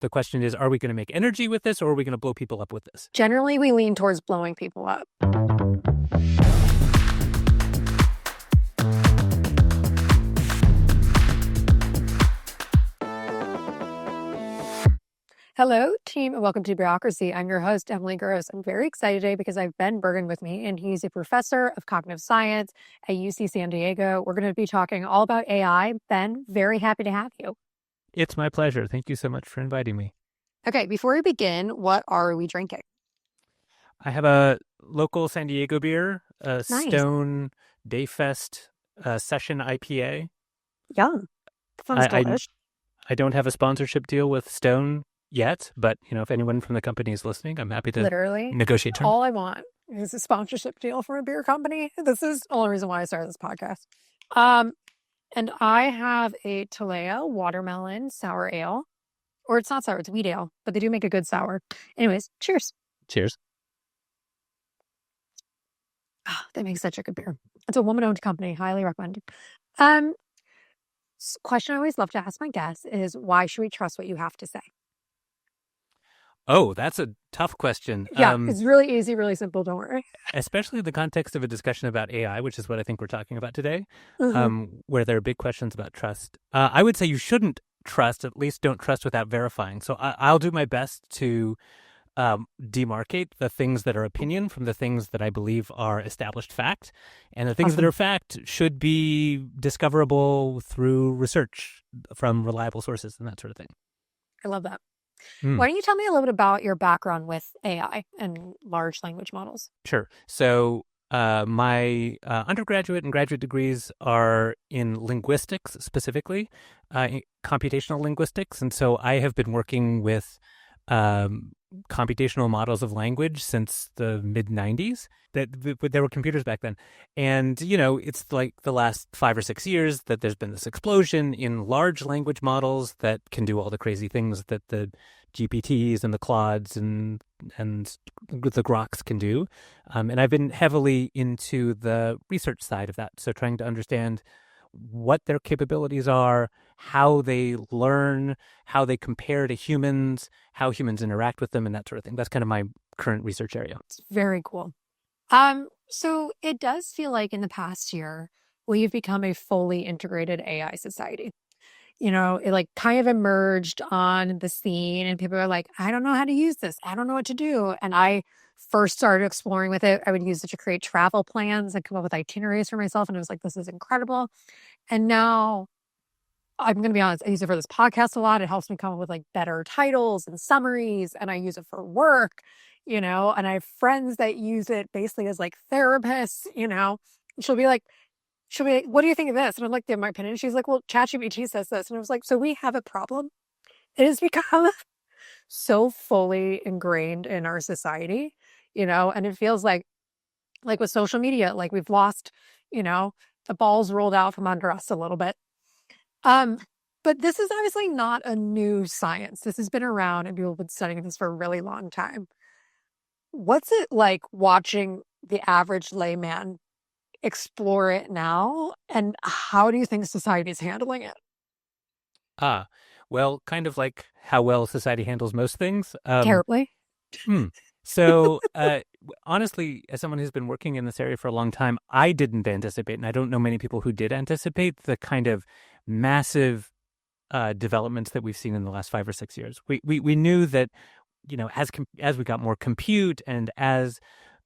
The question is, are we going to make energy with this, or are we going to blow people up with this? Generally, we lean towards blowing people up. Hello, team, and welcome to Beerocracy. I'm your host, Emily Gross. I'm very excited today because I have Ben Bergen with me, and he's a professor of cognitive science at UC San Diego. We're going to be talking all about AI. Ben, very happy to have you. It's my pleasure. Thank you so much for inviting me. Okay, before we begin, what are we drinking? I have a local San Diego beer, a Nice. Stone Dayfest Session IPA. Yum. Sounds delish. I don't have a sponsorship deal with Stone yet, but if anyone from the company is listening, I'm happy to Literally negotiate terms. all I want is a sponsorship deal from a beer company. This is the only reason why I started this podcast. And I have a Talea watermelon sour ale. Or it's not sour, it's wheat ale, but they do make a good sour. Anyways, cheers. Cheers. Oh, they make such a good beer. It's a woman-owned company. Highly recommend. Question I always love to ask my guests is, why should we trust what you have to say? Oh, that's a tough question. Yeah, it's really easy, really simple. Don't worry. Especially in the context of a discussion about AI, which is what I think we're talking about today, Mm-hmm. where there are big questions about trust. I would say you shouldn't trust, at least don't trust without verifying. So I'll do my best to demarcate the things that are opinion from the things that I believe are established fact. And the things that are fact should be discoverable through research from reliable sources and that sort of thing. I love that. Why don't you tell me a little bit about your background with AI and large language models? Sure. So my undergraduate and graduate degrees are in linguistics, specifically computational linguistics. And so I have been working with computational models of language since the mid-90s. There were computers back then. And, it's like the last 5 or 6 years that there's been this explosion in large language models that can do all the crazy things that the GPTs and the Claudes and the Groks can do. And I've been heavily into the research side of that. So trying to understand what their capabilities are, how they learn, how they compare to humans, how humans interact with them, and that sort of thing. That's kind of my current research area. It's very cool. So it does feel like in the past year, we've become a fully integrated AI society. It like kind of emerged on the scene and people are like, I don't know how to use this. I don't know what to do. And I first started exploring with it. I would use it to create travel plans and come up with itineraries for myself. And I was like, this is incredible. And now I'm going to be honest, I use it for this podcast a lot. It helps me come up with like better titles and summaries. And I use it for work, and I have friends that use it basically as like therapists, she'll be like, what do you think of this? And I'm like, they have my opinion. She's like, well, ChatGPT says this. And I was like, so we have a problem. It has become so fully ingrained in our society, and it feels like with social media, like we've lost, the ball's rolled out from under us a little bit. But this is obviously not a new science. This has been around and people have been studying this for a really long time. What's it like watching the average layman explore it now, and how do you think society is handling it? Well, kind of like how well society handles most things. Terribly. So, honestly, as someone who's been working in this area for a long time, I didn't anticipate, and I don't know many people who did anticipate, the kind of massive developments that we've seen in the last 5 or 6 years. We knew that, as we got more compute and as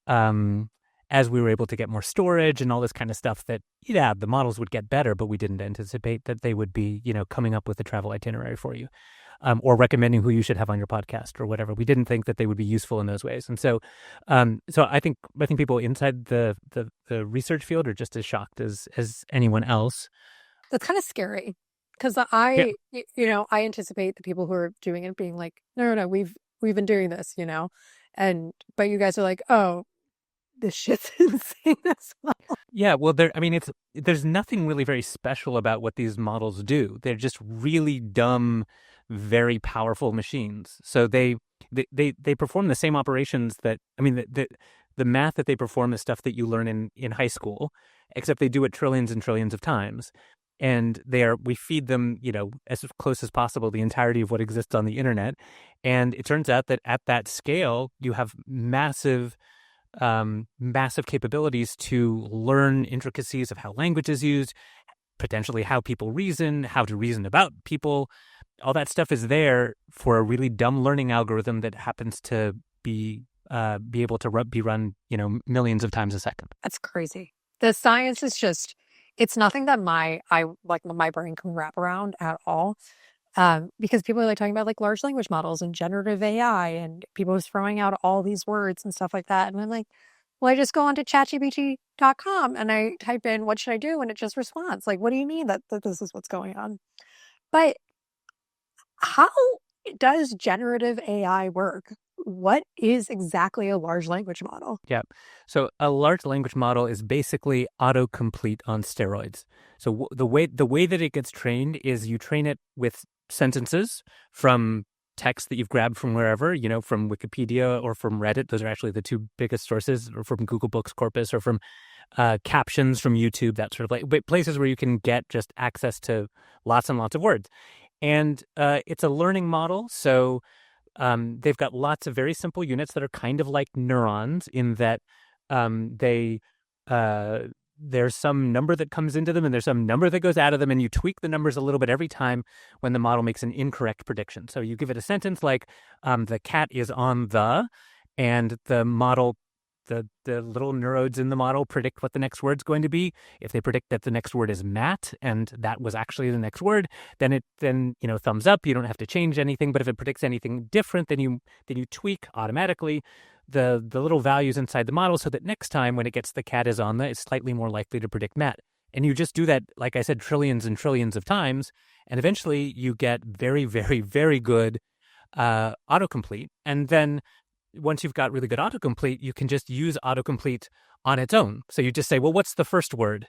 we were able to get more storage and all this kind of stuff, that, the models would get better, but we didn't anticipate that they would be, coming up with a travel itinerary for you, or recommending who you should have on your podcast or whatever. We didn't think that they would be useful in those ways. And so I think people inside the research field are just as shocked as anyone else. That's kind of scary because I anticipate the people who are doing it being like, no, we've been doing this, but you guys are like, oh, this shit's insane as well. Yeah, well, there's nothing really very special about what these models do. They're just really dumb, very powerful machines. So they perform the same operations that, the math that they perform is stuff that you learn in high school, except they do it trillions and trillions of times. and we feed them, as close as possible the entirety of what exists on the internet. And it turns out that at that scale, you have massive capabilities to learn intricacies of how language is used, potentially how people reason, how to reason about people. All that stuff is there for a really dumb learning algorithm that happens to be able to be run, millions of times a second. That's crazy. The science is just, it's nothing that my brain can wrap around at all. Because people are like talking about like large language models and generative AI, and people are throwing out all these words and stuff like that. And I'm like, well, I just go onto chatgpt.com and I type in, what should I do? And it just responds. Like, what do you mean that this is what's going on? But how does generative AI work? What is exactly a large language model? Yeah. So a large language model is basically autocomplete on steroids. So the way that it gets trained is you train it with sentences from text that you've grabbed from wherever, from Wikipedia or from Reddit. Those are actually the two biggest sources, or from Google Books corpus, or from captions from YouTube, that sort of places where you can get just access to lots and lots of words. And it's a learning model. So they've got lots of very simple units that are kind of like neurons, in that there's some number that comes into them and there's some number that goes out of them, and you tweak the numbers a little bit every time when the model makes an incorrect prediction. So you give it a sentence like, the cat is on the, and the model, the little neurodes in the model predict what the next word's going to be. If they predict that the next word is Matt, and that was actually the next word, then thumbs up. You don't have to change anything. But if it predicts anything different, then you tweak automatically the little values inside the model, so that next time when it gets the cat is on the, it's slightly more likely to predict Matt. And you just do that, like I said, trillions and trillions of times, and eventually you get very, very, very good autocomplete. And then once you've got really good autocomplete, you can just use autocomplete on its own. So you just say, well, what's the first word?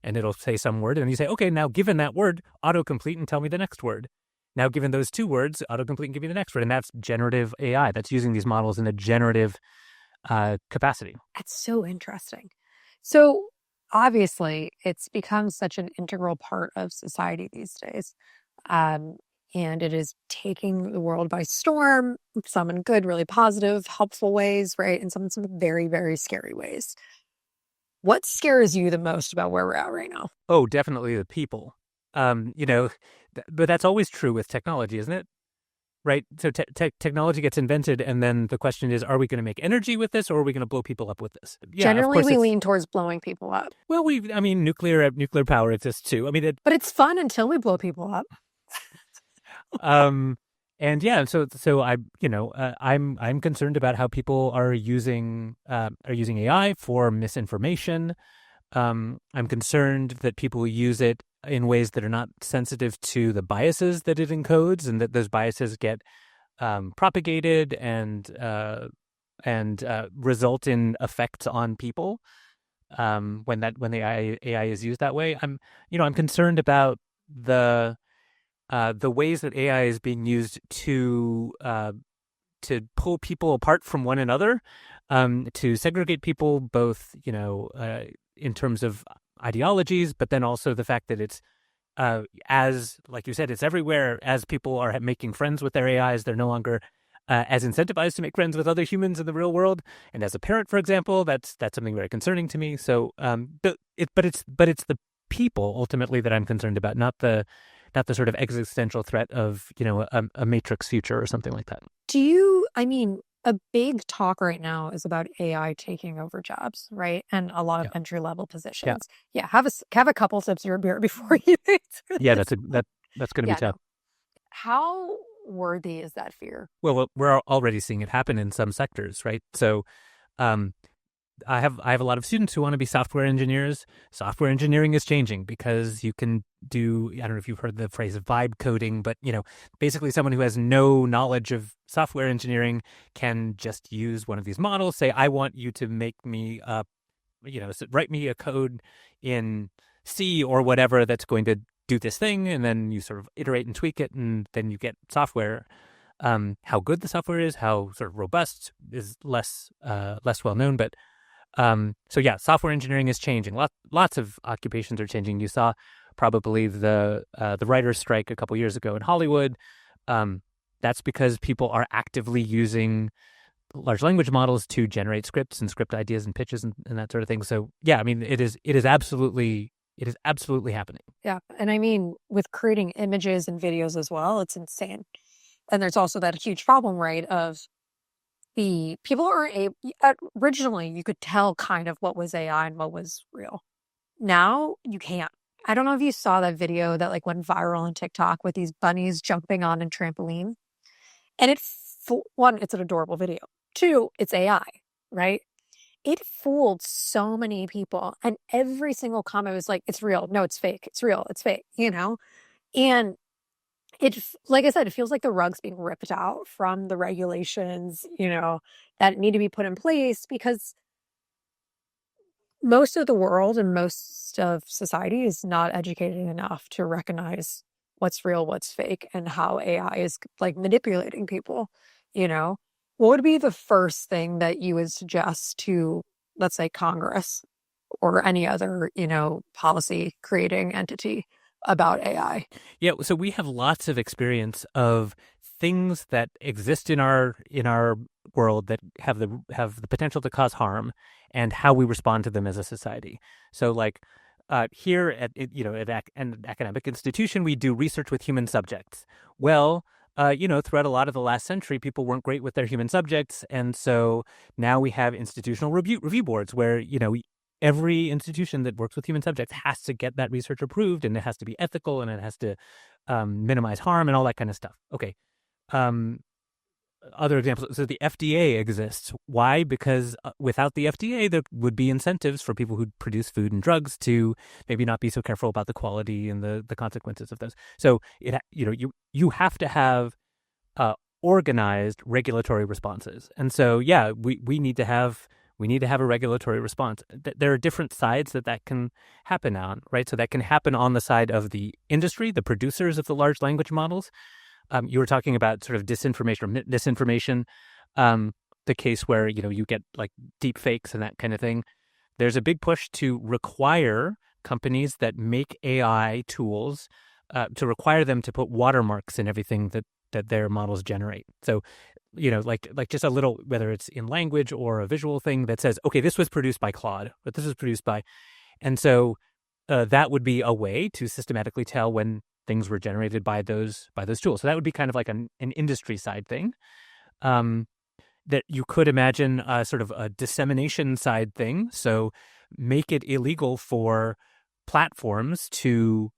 And it'll say some word. And you say, okay, now given that word, autocomplete and tell me the next word. Now, given those two words, autocomplete and give me the next word. And that's generative AI. That's using these models in a generative capacity. That's so interesting. So obviously, it's become such an integral part of society these days. And it is taking the world by storm, some in good, really positive, helpful ways, right? And some in some very, very scary ways. What scares you the most about where we're at right now? Oh, definitely the people. But that's always true with technology, isn't it? Right? So technology gets invented, and then the question is, are we going to make energy with this, or are we going to blow people up with this? Yeah, generally, we lean towards blowing people up. Well, nuclear power exists too. But it's fun until we blow people up. And yeah, so I'm concerned about how people are using AI for misinformation. I'm concerned that people use it in ways that are not sensitive to the biases that it encodes, and that those biases get propagated and result in effects on people when the AI is used that way. I'm concerned about the ways that AI is being used to pull people apart from one another, to segregate people, both in terms of ideologies, but then also the fact that it's as, like you said, it's everywhere. As people are making friends with their AIs, they're no longer as incentivized to make friends with other humans in the real world. And as a parent, for example, that's something very concerning to me. So, but it's the people ultimately that I'm concerned about, not the sort of existential threat of a Matrix future or something like that. A big talk right now is about AI taking over jobs, right? And a lot of entry level positions. Yeah, have a couple sips of your beer before you answer. Yeah, that's going to be tough. No. How worthy is that fear? Well, we're already seeing it happen in some sectors, right? So, I have a lot of students who want to be software engineers. Software engineering is changing because you can do, I don't know if you've heard the phrase vibe coding, but basically someone who has no knowledge of software engineering can just use one of these models, say, I want you to make me write me a code in C or whatever that's going to do this thing, and then you sort of iterate and tweak it, and then you get software. How good the software is, how sort of robust, is less well known, but so yeah, software engineering is changing. Lots of occupations are changing. You saw probably the writers' strike a couple years ago in Hollywood. Um, that's because people are actively using large language models to generate scripts and script ideas and pitches and that sort of thing. So yeah, I mean, it is absolutely happening. Yeah. And I mean, with creating images and videos as well, it's insane. And there's also that huge problem, right, of the people aren't able, originally you could tell kind of what was AI and what was real. Now you can't. I don't know if you saw that video that like went viral on TikTok with these bunnies jumping on a trampoline. And one, it's an adorable video. Two, it's AI, right? It fooled so many people. And every single comment was like, it's real. No, it's fake. It's real. It's fake, you know? And like I said, it feels like the rug's being ripped out from the regulations, that need to be put in place because most of the world and most of society is not educated enough to recognize what's real, what's fake, and how AI is like manipulating people, you know? What would be the first thing that you would suggest to, let's say, Congress or any other, policy creating entity about AI? Yeah, so we have lots of experience of things that exist in our world that have the potential to cause harm, and how we respond to them as a society. So, like here at an academic institution, we do research with human subjects. Well, throughout a lot of the last century, people weren't great with their human subjects, and so now we have institutional review boards where every institution that works with human subjects has to get that research approved, and it has to be ethical, and it has to minimize harm and all that kind of stuff. Okay. Um, Other examples. So the FDA exists. Why? Because without the FDA, there would be incentives for people who produce food and drugs to maybe not be so careful about the quality and the consequences of those. So you have to have organized regulatory responses. And so yeah, we need to have a regulatory response. There are different sides that can happen on, right? So that can happen on the side of the industry, the producers of the large language models. You were talking about sort of disinformation or misinformation, the case where, you get like deep fakes and that kind of thing. There's a big push to require companies that make AI tools, to require them to put watermarks in everything that their models generate. So, like just a little, whether it's in language or a visual thing that says, okay, this was produced by Claude, but this was produced by, and so that would be a way to systematically tell when things were generated by those tools. So that would be kind of like an industry side thing. That you could imagine sort of a dissemination side thing. So make it illegal for platforms to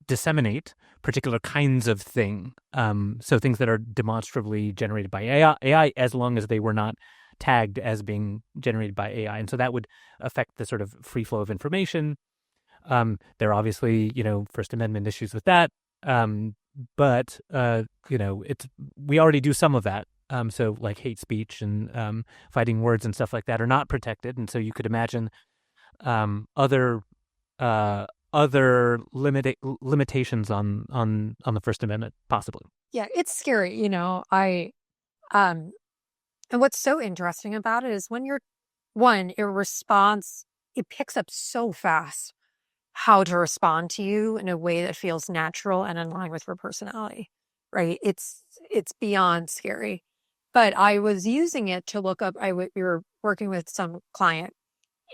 disseminate particular kinds of thing. So things that are demonstrably generated by AI, as long as they were not tagged as being generated by AI. And so that would affect the sort of free flow of information. There are obviously, First Amendment issues with that. But we already do some of that. So like hate speech and fighting words and stuff like that are not protected. And so you could imagine other limitations on the First Amendment, possibly. Yeah, it's scary, and what's so interesting about it is when your response, it picks up so fast how to respond to you in a way that feels natural and in line with your personality, right? It's beyond scary. But I was using it to look up, we were working with some client,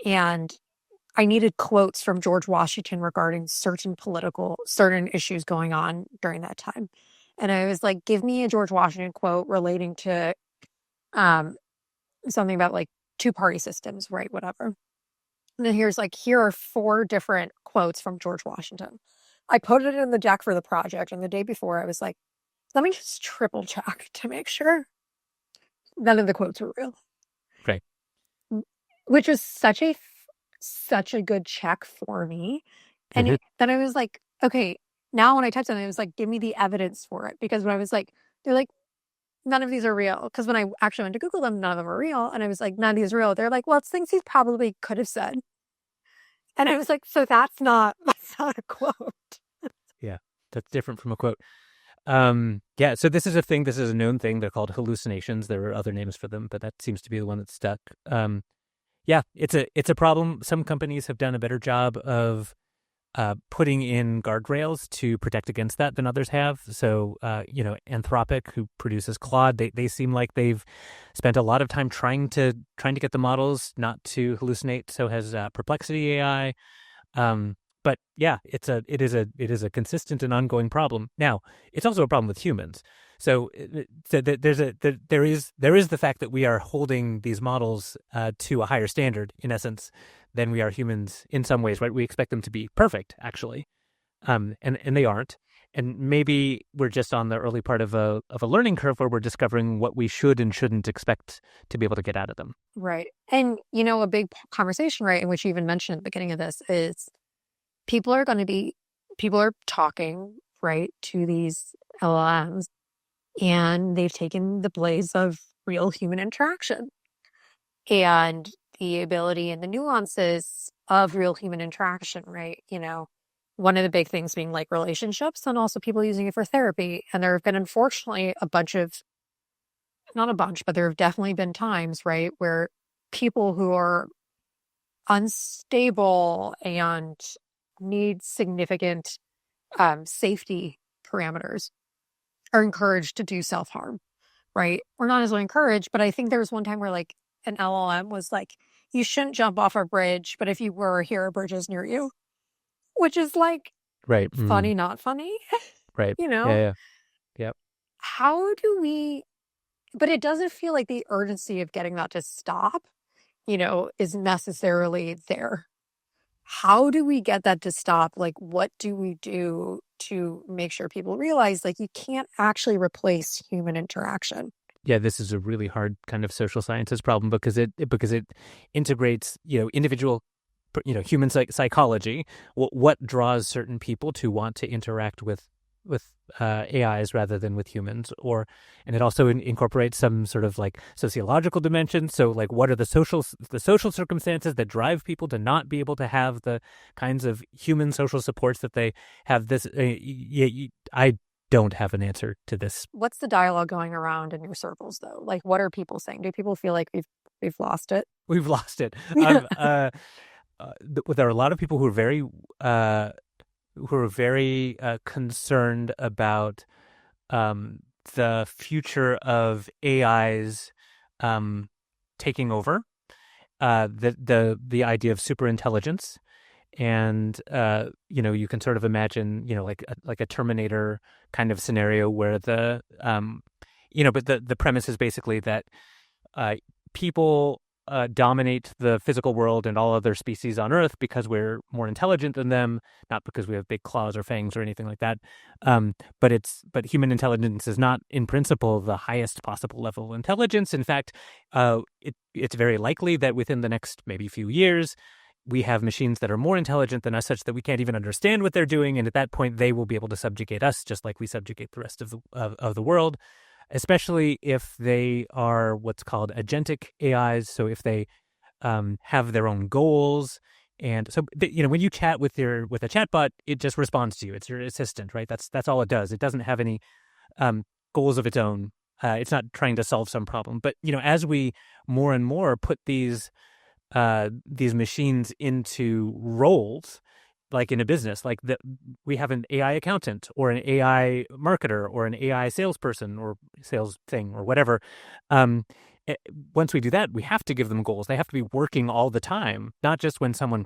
and I needed quotes from George Washington regarding certain issues going on during that time. And I was like, give me a George Washington quote relating to something about like two-party systems, right? Whatever. And then here are 4 different quotes from George Washington. I put it in the deck for the project, and the day before I was like, let me just triple check to make sure none of the quotes were real. Right. Which was such a good check for me. And then I was like, okay, now when I typed something, I was like, give me the evidence for it. Because when I was like, they're like, none of these are real. Because when I actually went to Google them, none of them are real. And I was like, none of these are real. They're like, well, it's things he probably could have said. And I was like, so that's not a quote. Yeah, that's different from a quote. Yeah, so this is a known thing. They're called hallucinations. There are other names for them, but that seems to be the one that's stuck. Yeah, it's a problem. Some companies have done a better job of putting in guardrails to protect against that than others have. So, Anthropic, who produces Claude, they seem like they've spent a lot of time trying to get the models not to hallucinate. So has Perplexity AI. But yeah, it is a consistent and ongoing problem. Now, it's also a problem with humans. So there is the fact that we are holding these models to a higher standard, in essence, than we are humans in some ways, right? We expect them to be perfect, actually, and they aren't. And maybe we're just on the early part of a learning curve where we're discovering what we should and shouldn't expect to be able to get out of them. Right. And, a big conversation, right, in which you even mentioned at the beginning of this is people are talking, right, to these LLMs, and they've taken the place of real human interaction and the ability and the nuances of real human interaction, right? One of the big things being like relationships and also people using it for therapy. And there have been, unfortunately, not a bunch, but there have definitely been times, right, where people who are unstable and need significant safety parameters are encouraged to do self-harm, right? Or not as encouraged, but I think there was one time where like an LLM was like, you shouldn't jump off a bridge, but if you were, here are bridges near you, which is like Right. funny, not funny. Right. you know, Yeah. Yeah. how do we, but it doesn't feel like the urgency of getting that to stop, is necessarily there. How do we get that to stop? Like, what do we do to make sure people realize, like, you can't actually replace human interaction? Yeah, this is a really hard kind of social sciences problem because it integrates individual human psychology. What draws certain people to want to interact with AIs rather than with humans, and it also incorporates some sort of like sociological dimension. So like, what are the social circumstances that drive people to not be able to have the kinds of human social supports that they have? I don't have an answer to this. What's the dialogue going around in your circles, though? Like, what are people saying? Do people feel like we've lost it? We've lost it. There are a lot of people who are very concerned about the future of AIs taking over, the idea of superintelligence, and you can sort of imagine like a Terminator kind of scenario where but the premise is basically that people dominate the physical world and all other species on Earth because we're more intelligent than them, not because we have big claws or fangs or anything like that. But human intelligence is not, in principle, the highest possible level of intelligence. In fact, it's very likely that within the next maybe few years, we have machines that are more intelligent than us, such that we can't even understand what they're doing, and at that point, they will be able to subjugate us, just like we subjugate the rest of the world. Especially if they are what's called agentic AIs. So if they have their own goals, and so when you chat with a chatbot, it just responds to you. It's your assistant, right? That's all it does. It doesn't have any goals of its own. It's not trying to solve some problem. But as we more and more put these machines into roles, like in a business, like we have an AI accountant or an AI marketer or an AI salesperson or sales thing or whatever. Once we do that, we have to give them goals. They have to be working all the time, not just when someone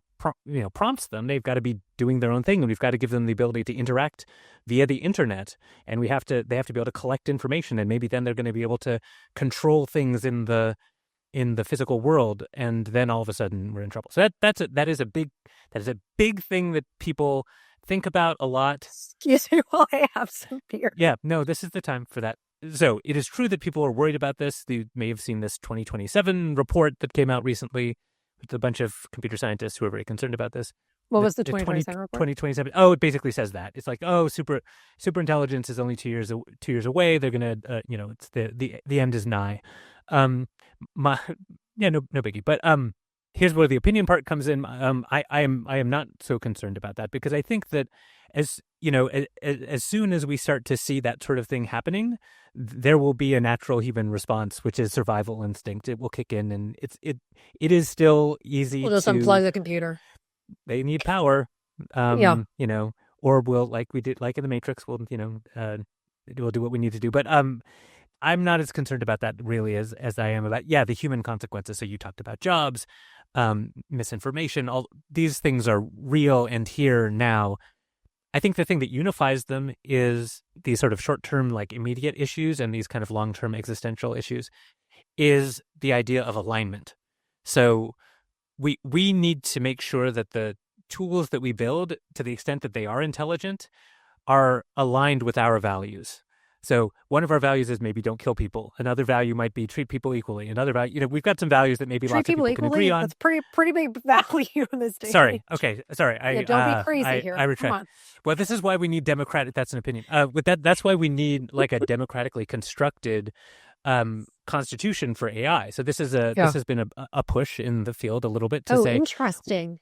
prompts them. They've got to be doing their own thing, and we've got to give them the ability to interact via the internet. And they have to be able to collect information, and maybe then they're going to be able to control things in the physical world, and then all of a sudden we're in trouble. So that is a big thing that people think about a lot. Excuse me while I have some beer. Yeah, no, this is the time for that. So it is true that people are worried about this. You may have seen this 2027 report that came out recently with a bunch of computer scientists who are very concerned about this. What was the 2027 report? 2027. Oh, it basically says that. It's like, super intelligence is only 2 years away. They're gonna, it's the end is nigh. No biggie. But here's where the opinion part comes in. I am not so concerned about that, because I think that as soon as we start to see that sort of thing happening, there will be a natural human response, which is survival instinct. It will kick in, and it is still easy. We'll just unplug the computer. They need power. Yeah. Or we'll, like we did, like in the Matrix, we'll do what we need to do. But I'm not as concerned about that really as I am about, the human consequences. So you talked about jobs, misinformation, all these things are real and here now. I think the thing that unifies them is these sort of short-term, like immediate issues and these kind of long-term existential issues is the idea of alignment. So we need to make sure that the tools that we build, to the extent that they are intelligent, are aligned with our values. So one of our values is maybe don't kill people. Another value might be treat people equally. Another value, we've got some values that maybe Treat lots of people people can agree equally. on. That's pretty big value in this day and Sorry. age. Okay. Sorry. Yeah, don't be crazy I here. Come retract. on. Well, this is why we need democratic. That's an opinion. That's why we need like a democratically constructed constitution for AI. So this Yeah. has been a push in the field a little bit to Oh, say, interesting.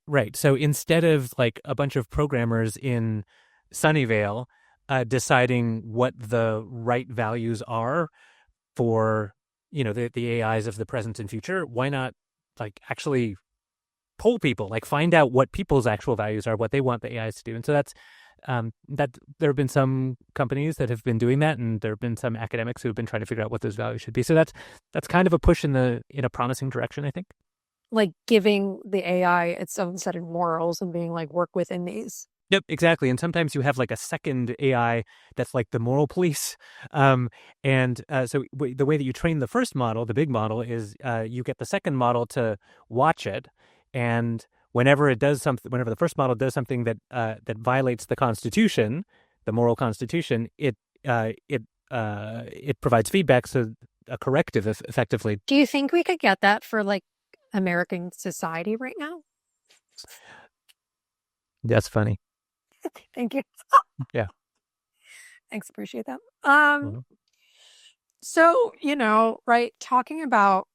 right. So instead of like a bunch of programmers in Sunnyvale deciding what the right values are for the AIs of the present and future, why not like actually poll people, like find out what people's actual values are, what they want the AIs to do. And so that there have been some companies that have been doing that, and there have been some academics who have been trying to figure out what those values should be. So that's kind of a push in a promising direction, I think. Like giving the AI its own set of morals and being like, work within these. Yep, exactly. And sometimes you have like a second AI that's like the moral police. The way that you train the first model, the big model, is you get the second model to watch it, and whenever the first model does something that violates the Constitution, the moral Constitution, it provides feedback, so a corrective, effectively. Do you think we could get that for like American society right now? That's funny. Thank you. Yeah. Thanks, appreciate that. Mhm. So, right, talking about,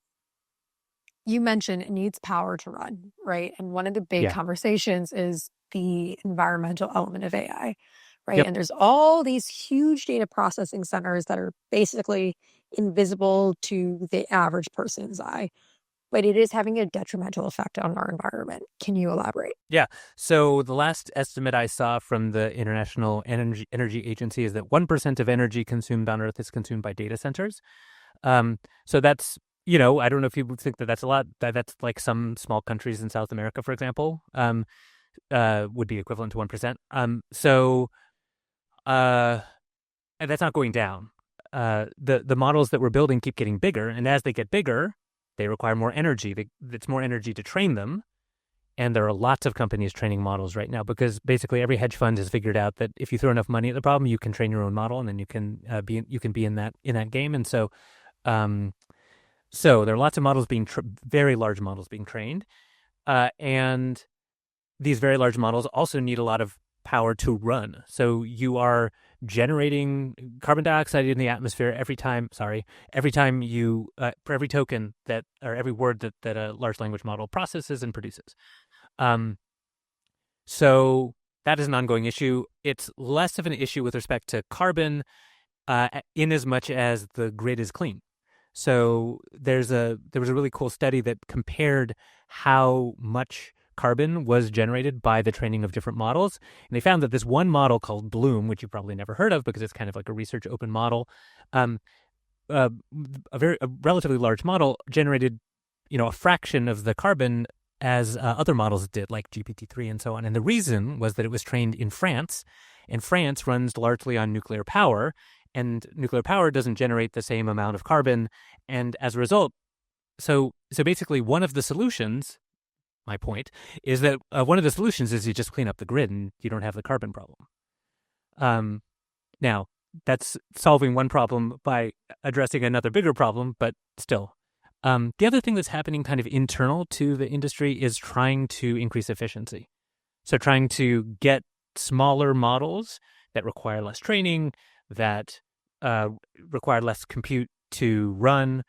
you mentioned it needs power to run, right? And one of the big Yeah. conversations is the environmental element of AI, right? Yep. And there's all these huge data processing centers that are basically invisible to the average person's eye, but it is having a detrimental effect on our environment. Can you elaborate? Yeah. So the last estimate I saw from the International Energy Agency is that 1% of energy consumed on Earth is consumed by data centers. So that's, I don't know if people think that that's a lot. That's like some small countries in South America, for example, would be equivalent to 1%. And that's not going down. The models that we're building keep getting bigger, and as they get bigger, they require more energy. It's more energy to train them. And there are lots of companies training models right now because basically every hedge fund has figured out that if you throw enough money at the problem, you can train your own model, and then you can be in that game. And so there are lots of models very large models being trained, and these very large models also need a lot of power to run. So you are generating carbon dioxide in the atmosphere every time you for every token that, or every word that a large language model processes and produces. So that is an ongoing issue. It's less of an issue with respect to carbon, in as much as the grid is clean. So there was a really cool study that compared how much carbon was generated by the training of different models. And they found that this one model called Bloom, which you've probably never heard of because it's kind of like a research open model, a relatively large model generated, a fraction of the carbon as other models did, like GPT-3 and so on. And the reason was that it was trained in France, and France runs largely on nuclear power, and nuclear power doesn't generate the same amount of carbon. And as a result, so basically one of the solutions, my point, is that one of the solutions is you just clean up the grid and you don't have the carbon problem. Now, that's solving one problem by addressing another bigger problem, but still. The other thing that's happening kind of internal to the industry is trying to increase efficiency. So trying to get smaller models that require less training, that require less compute to run,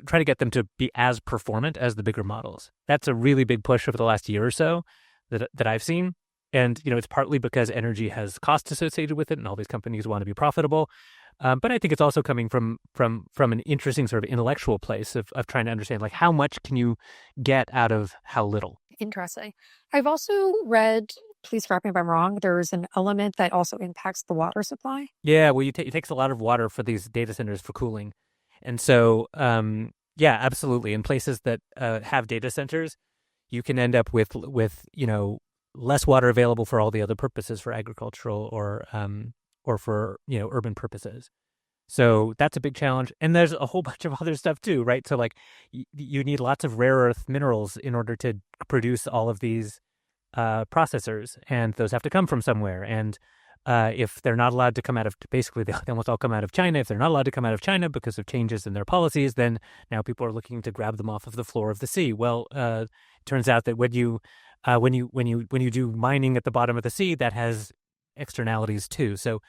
try to get them to be as performant as the bigger models. That's a really big push over the last year or so that I've seen. And, it's partly because energy has costs associated with it and all these companies want to be profitable. But I think it's also coming from an interesting sort of intellectual place of trying to understand, like, how much can you get out of how little? Interesting. I've also read please correct me if I'm wrong, there's an element that also impacts the water supply. Yeah, well, it takes a lot of water for these data centers for cooling, and so yeah, absolutely. In places that have data centers, you can end up with less water available for all the other purposes for agricultural or for urban purposes. So that's a big challenge, and there's a whole bunch of other stuff too, right? So like you need lots of rare earth minerals in order to produce all of these processors, and those have to come from somewhere. And if they're not allowed to come out of, basically, they almost all come out of China. If they're not allowed to come out of China because of changes in their policies, then now people are looking to grab them off of the floor of the sea. Well, it turns out that when you do mining at the bottom of the sea, that has externalities too. So,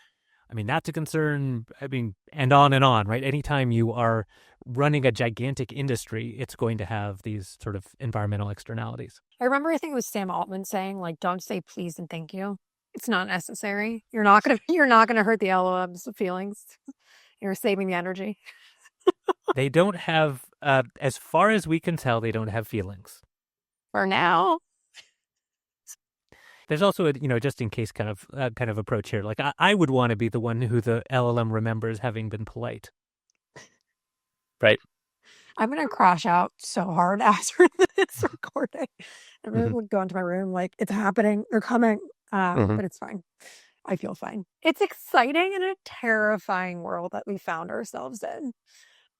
I mean, that's a concern. I mean, and on, right? Anytime you are running a gigantic industry, it's going to have these sort of environmental externalities. I think it was Sam Altman saying, like, don't say please and thank you. It's not necessary. You're not gonna hurt the LLM's feelings. You're saving the energy. They don't have, as far as we can tell, they don't have feelings. For now. There's also a just in case kind of approach here. Like I would want to be the one who the LLM remembers having been polite. Right. I'm gonna crash out so hard after this recording. I'm gonna go into my room like it's happening. They're coming. But it's fine. I feel fine. It's exciting and a terrifying world that we found ourselves in.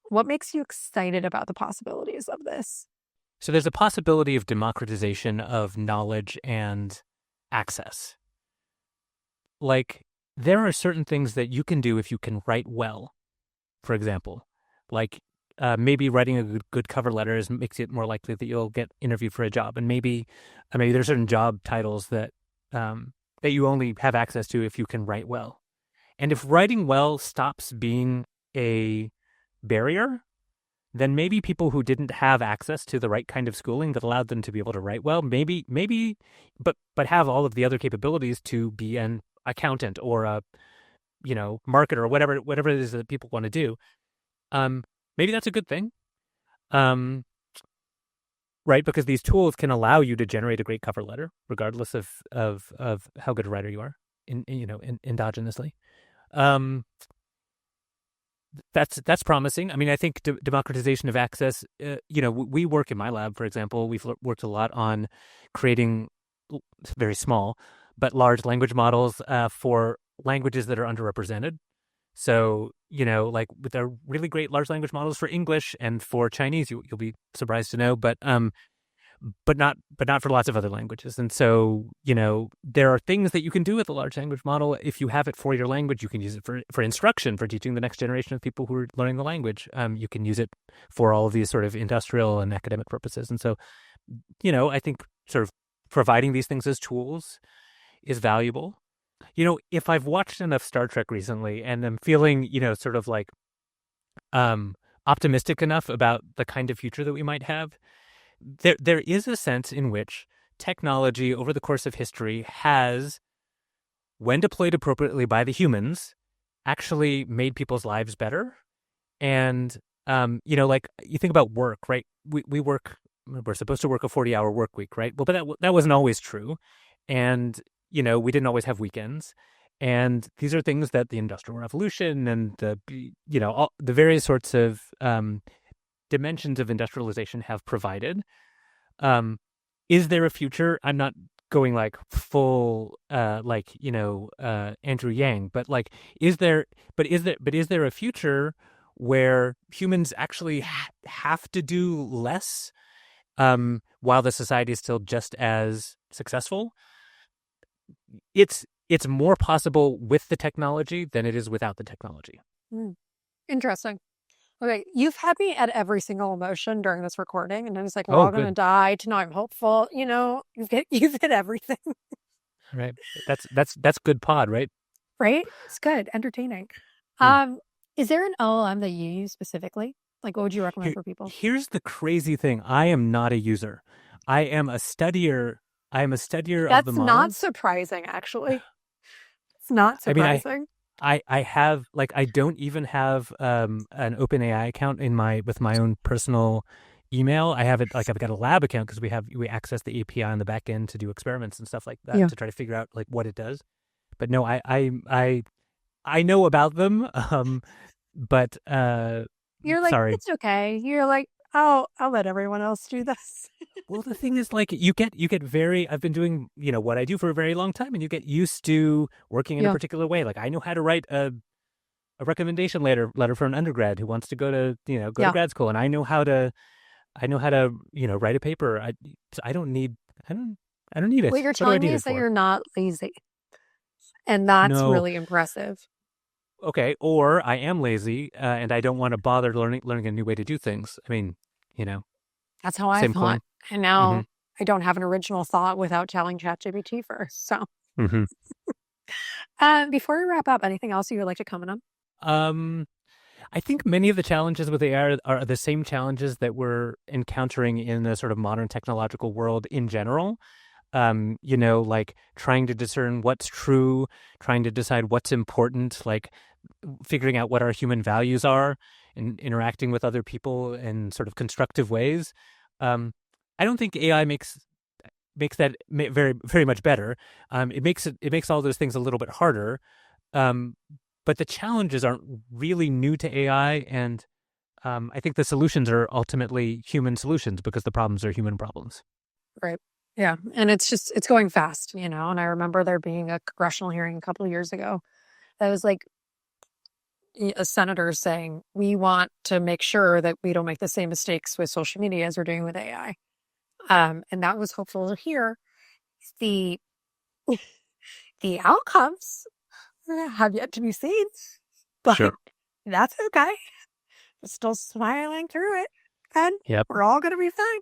What makes you excited about the possibilities of this? So there's a possibility of democratization of knowledge and access. Like there are certain things that you can do if you can write well, for example. Like maybe writing a good cover letter makes it more likely that you'll get interviewed for a job. And maybe there's certain job titles that you only have access to if you can write well. And if writing well stops being a barrier, then maybe people who didn't have access to the right kind of schooling that allowed them to be able to write well, but have all of the other capabilities to be an accountant or a marketer or whatever it is that people want to do. Maybe that's a good thing. Right, because these tools can allow you to generate a great cover letter, regardless of how good a writer you are, endogenously. That's promising. I mean, I think democratization of access. We work in my lab, for example. We've worked a lot on creating very small but large language models for languages that are underrepresented. So, like with the really great large language models for English and for Chinese, you'll be surprised to know, but not for lots of other languages. And so, there are things that you can do with a large language model. If you have it for your language, you can use it for instruction, for teaching the next generation of people who are learning the language. You can use it for all of these sort of industrial and academic purposes. And so, I think sort of providing these things as tools is valuable. If I've watched enough Star Trek recently and I'm feeling, sort of like optimistic enough about the kind of future that we might have, there is a sense in which technology over the course of history has, when deployed appropriately by the humans, actually made people's lives better. And, like you think about work, right? We're supposed to work a 40-hour work week, right? Well, but that wasn't always true. And we didn't always have weekends. And these are things that the Industrial Revolution and all the various sorts of dimensions of industrialization have provided. Is there a future? I'm not going like full Andrew Yang, but like is there a future where humans actually have to do less while the society is still just as successful? It's more possible with the technology than it is without the technology. Interesting. Okay, you've had me at every single emotion during this recording, and then it's like we're Oh, all going to die. To know I'm hopeful. You've hit everything. Right. That's good pod, right? Right? It's good, entertaining. Is there an LLM that you use specifically? Like, what would you recommend for people? Here's the crazy thing. I am not a user. I am a studier. I am a studier of the models. That's not surprising, actually. It's not surprising. I have I don't even have an OpenAI account with my own personal email. I have it like I've got a lab account because we access the API on the back end to do experiments and stuff like that Yeah. to try to figure out like what it does. But no, I know about them. But You're like, sorry. it's okay. You're like, oh, I'll let everyone else do this. Well, the thing is, like, you get very. I've been doing what I do for a very long time, and you get used to working in a Yeah. particular way. Like I know how to write a recommendation letter for an undergrad who wants to go to go to Yeah. grad school, and I know how to write a paper. I don't need I don't I don't need What it. you're What do I telling me need is it that for? you're not lazy. And that's No. really impressive. Okay, or I am lazy and I don't want to bother learning a new way to do things. I mean, you know, That's how I same thought. coin. And Mm-hmm. now I don't have an original thought without telling ChatGPT first. So, Mm-hmm. before we wrap up, anything else you would like to comment on? Um, I think many of the challenges with AI are the same challenges that we're encountering in the sort of modern technological world in general. Like trying to discern what's true, trying to decide what's important, like figuring out what our human values are and interacting with other people in sort of constructive ways. Um, I don't think AI makes that very very much better. It makes all those things a little bit harder. Um, but the challenges aren't really new to AI, and I think the solutions are ultimately human solutions because the problems are human problems. Right. Yeah. And it's going fast, And I remember there being a congressional hearing a couple of years ago that was like a senator saying, we want to make sure that we don't make the same mistakes with social media as we're doing with AI. And that was hopeful to hear. The the outcomes have yet to be seen, but Sure. that's okay. We're still smiling through it, and Yep. we're all gonna be fine.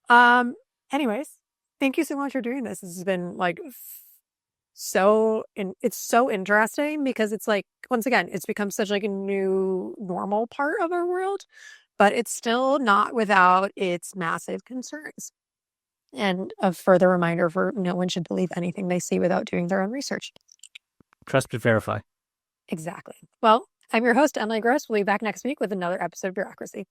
Um, anyways, thank you so much for doing this. This has been like it's so interesting because it's like once again, it's become such like a new normal part of our world, but it's still not without its massive concerns. And a further reminder for no one should believe anything they see without doing their own research. Trust but verify. Exactly. Well, I'm your host, Emily Gross. We'll be back next week with another episode of Bureaucracy.